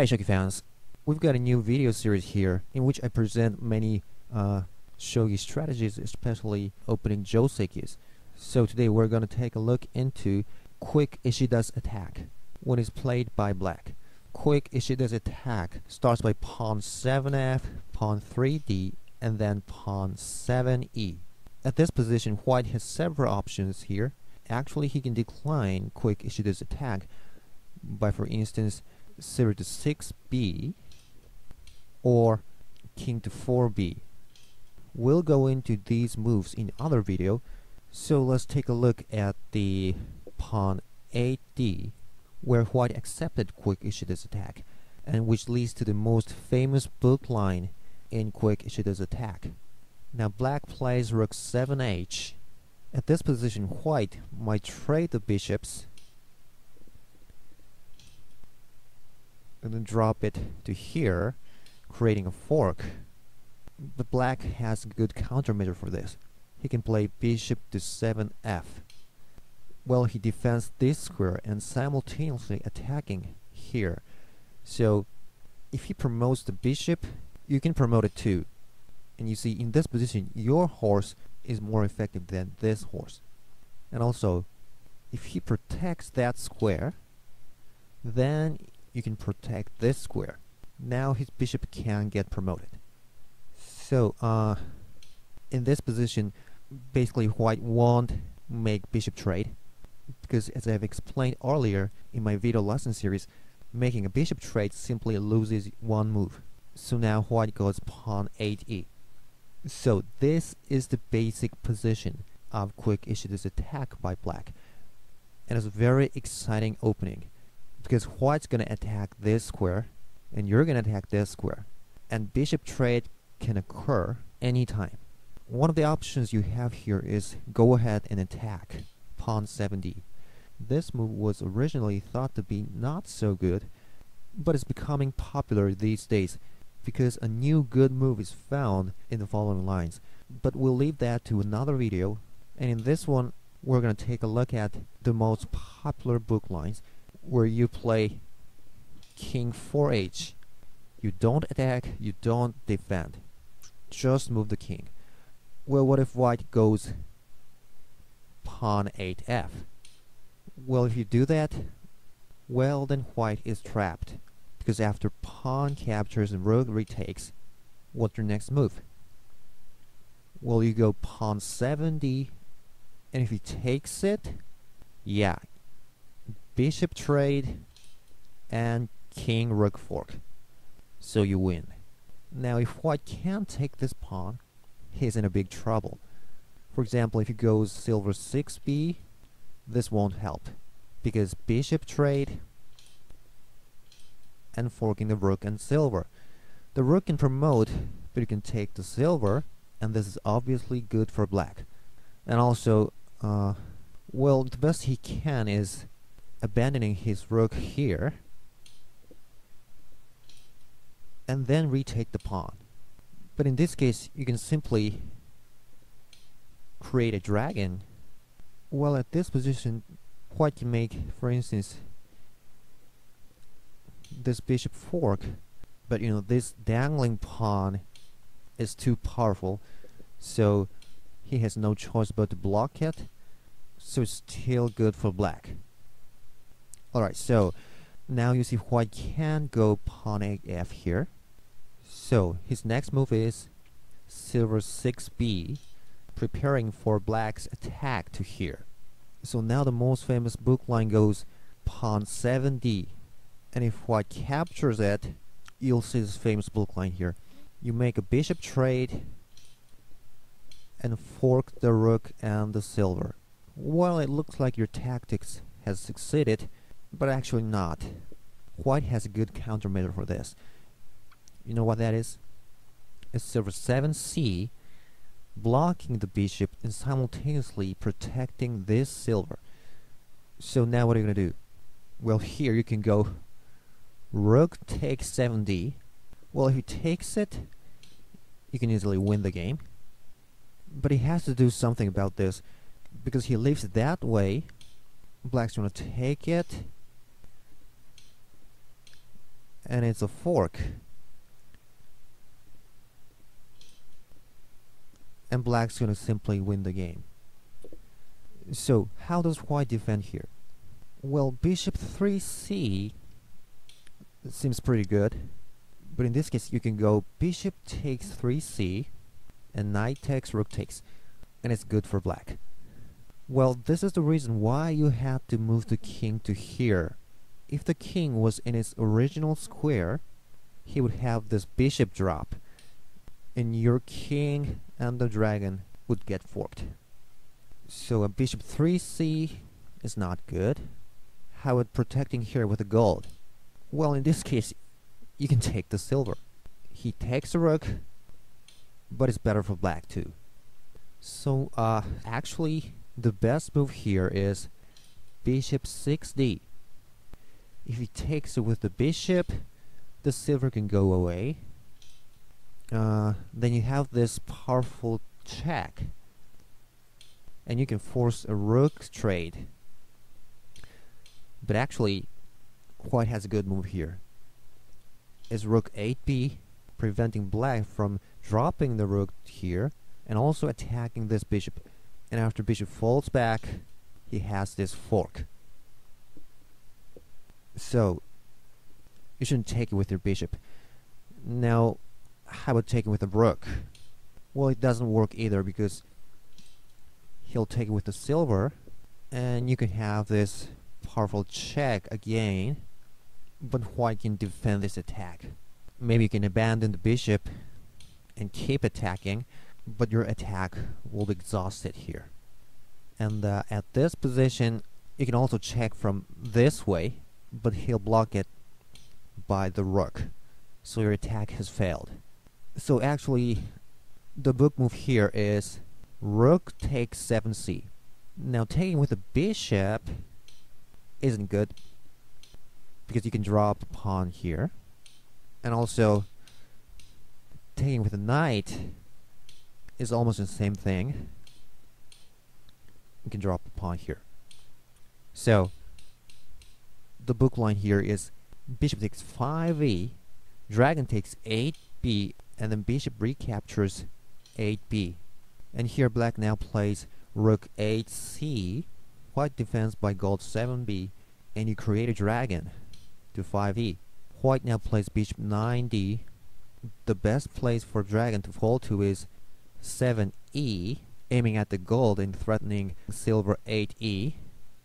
Hi Shogi fans, we've got a new video series here in which I present many Shogi strategies, especially opening Joseikis. So today we're going to take a look into Quick Ishida's attack when it's played by black. Quick Ishida's attack starts by pawn 7f, pawn 3d, and then pawn 7e. At this position, white has several options here. Actually, he can decline Quick Ishida's attack by, for instance, 0 to 6b or king to 4b. We'll go into these moves in other video, so let's take a look at the pawn 8d, where white accepted Quick Ishida's attack, and which leads to the most famous book line in Quick Ishida's attack. Now black plays rook 7h. At this position, white might trade the bishops and then drop it to here, creating a fork. But black has a good countermeasure for this. He can play bishop to 7f. Well, he defends this square and simultaneously attacking here. So if he promotes the bishop, you can promote it too. And you see, in this position, your horse is more effective than this horse. And also, if he protects that square, then you can protect this square. Now his bishop can get promoted. So in this position, basically white won't make bishop trade, because as I've explained earlier in my video lesson series, making a bishop trade simply loses one move. So now white goes pawn 8e. So this is the basic position of Quick Ishida's attack by black, and it's a very exciting opening, because white's going to attack this square and you're going to attack this square, and bishop trade can occur anytime. One of the options you have here is go ahead and attack pawn 7d. This move was originally thought to be not so good, but it's becoming popular these days because a new good move is found in the following lines. But we'll leave that to another video, and in this one we're going to take a look at the most popular book lines, where you play king 4h. You don't attack, you don't defend, just move the king. Well, what if white goes pawn 8f? Well, if you do that, well, then white is trapped, because after pawn captures and rook retakes, what's your next move? Well, you go pawn 7d, and if he takes it, yeah, bishop trade and king rook fork, so you win. Now if white can't take this pawn, he's in a big trouble. For example, if he goes silver 6b, this won't help, because bishop trade and forking the rook and silver. The rook can promote, but you can take the silver, and this is obviously good for black. And also, well, the best he can is abandoning his rook here and then retake the pawn. But in this case, you can simply create a dragon. Well, at this position, white can make, for instance, this bishop fork, but you know, this dangling pawn is too powerful, so he has no choice but to block it, so it's still good for black. Alright, so now you see white can go pawn 8f here. So his next move is silver 6b, preparing for black's attack to here. So now the most famous book line goes pawn 7d, and if white captures it, you'll see this famous book line here. You make a bishop trade and fork the rook and the silver. Well, it looks like your tactics has succeeded, but actually not. White has a good countermeasure for this. You know what that is? It's silver 7c, blocking the bishop and simultaneously protecting this silver. So now what are you going to do? Well, here you can go rook takes 7d. Well, if he takes it, you can easily win the game. But he has to do something about this, because he leaves it that way. Black's going to take it and it's a fork. And black's gonna simply win the game. So, how does white defend here? Well, bishop 3c seems pretty good. But in this case, you can go bishop takes 3c, and knight takes, rook takes. And it's good for black. Well, this is the reason why you had to move the king to here. If the king was in its original square, he would have this bishop drop, and your king and the dragon would get forked. So a bishop 3c is not good. How about protecting here with the gold? Well, in this case, you can take the silver. He takes the rook, but it's better for black too. So actually, the best move here is bishop 6d. If he takes it with the bishop, the silver can go away. Then you have this powerful check, and you can force a rook trade. But actually, white has a good move here. It's rook 8b, preventing black from dropping the rook here, and also attacking this bishop. And after bishop falls back, he has this fork. So, you shouldn't take it with your bishop. Now, how about taking with a rook? Well, it doesn't work either, because he'll take it with the silver, and you can have this powerful check again, but white can defend this attack. Maybe you can abandon the bishop and keep attacking, but your attack will be exhausted here. And at this position, you can also check from this way, but he'll block it by the rook, so your attack has failed. So actually, the book move here is rook takes 7c. Now taking with the bishop isn't good, because you can drop a pawn here, and also taking with the knight is almost the same thing. You can drop a pawn here. So the book line here is bishop takes 5e, dragon takes 8b, and then bishop recaptures 8b. And here black now plays rook 8c, white defends by gold 7b, and you create a dragon to 5e. White now plays bishop 9d. The best place for dragon to fall to is 7e, aiming at the gold and threatening silver 8e.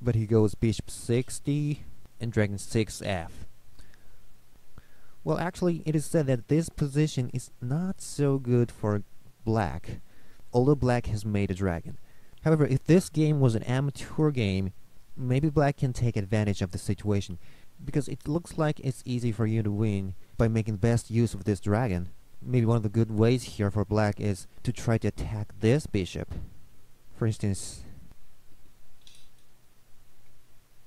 But he goes bishop 6d and dragon 6f. Well, actually, it is said that this position is not so good for black, although black has made a dragon. However, if this game was an amateur game, maybe black can take advantage of the situation, because it looks like it's easy for you to win by making the best use of this dragon. Maybe one of the good ways here for black is to try to attack this bishop. For instance,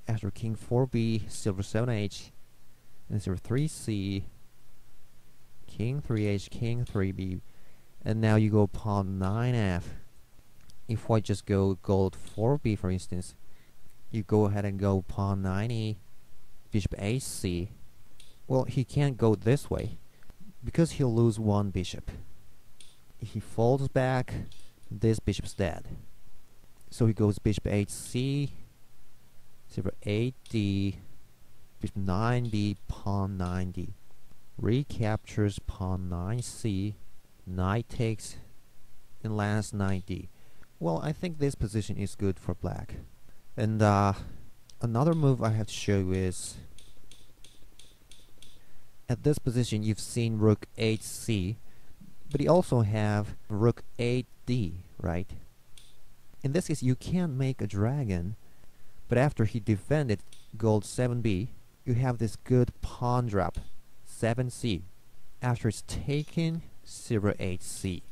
after king 4b, silver 7h, and silver 3c, king 3h, king 3b, and now you go pawn 9f. If white just go gold 4b, for instance, you go ahead and go pawn 9e, bishop hc. Well, he can't go this way, because he'll lose one bishop. If he folds back, this bishop's dead. So he goes bishop hc, silver 8d, bishop 9b, pawn 9d. Recaptures pawn 9c, knight takes, and last 9d. Well, I think this position is good for black. And another move I have to show you is, at this position you've seen rook 8c, but you also have rook 8d, right? In this case you can't make a dragon, but after he defended gold 7b, you have this good pawn drop 7c. After it's taken, silver 8c.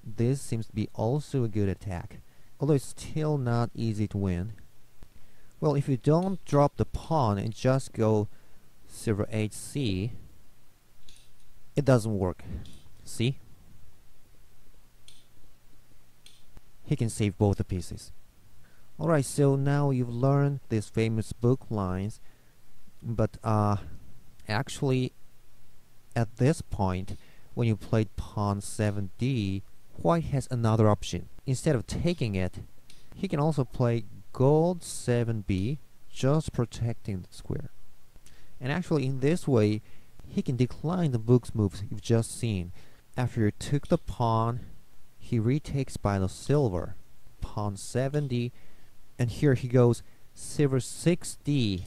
This seems to be also a good attack, although it's still not easy to win. Well, if you don't drop the pawn and just go silver 8c, it doesn't work. See? He can save both the pieces. Alright, so now you've learned these famous book lines, but actually At this point, when you played pawn 7d, white has another option. Instead of taking it, he can also play gold 7b, just protecting the square. And actually in this way, he can decline the book's moves you've just seen. After you took the pawn, he retakes by the silver, pawn 7d, and here he goes silver 6d.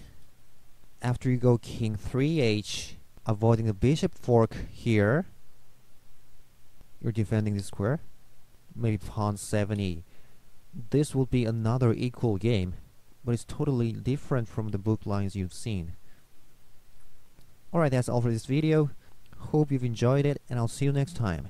After you go king 3h, avoiding the bishop fork here, you're defending the square, maybe pawn 7e. This would be another equal game, but it's totally different from the book lines you've seen. Alright, that's all for this video. Hope you've enjoyed it, and I'll see you next time.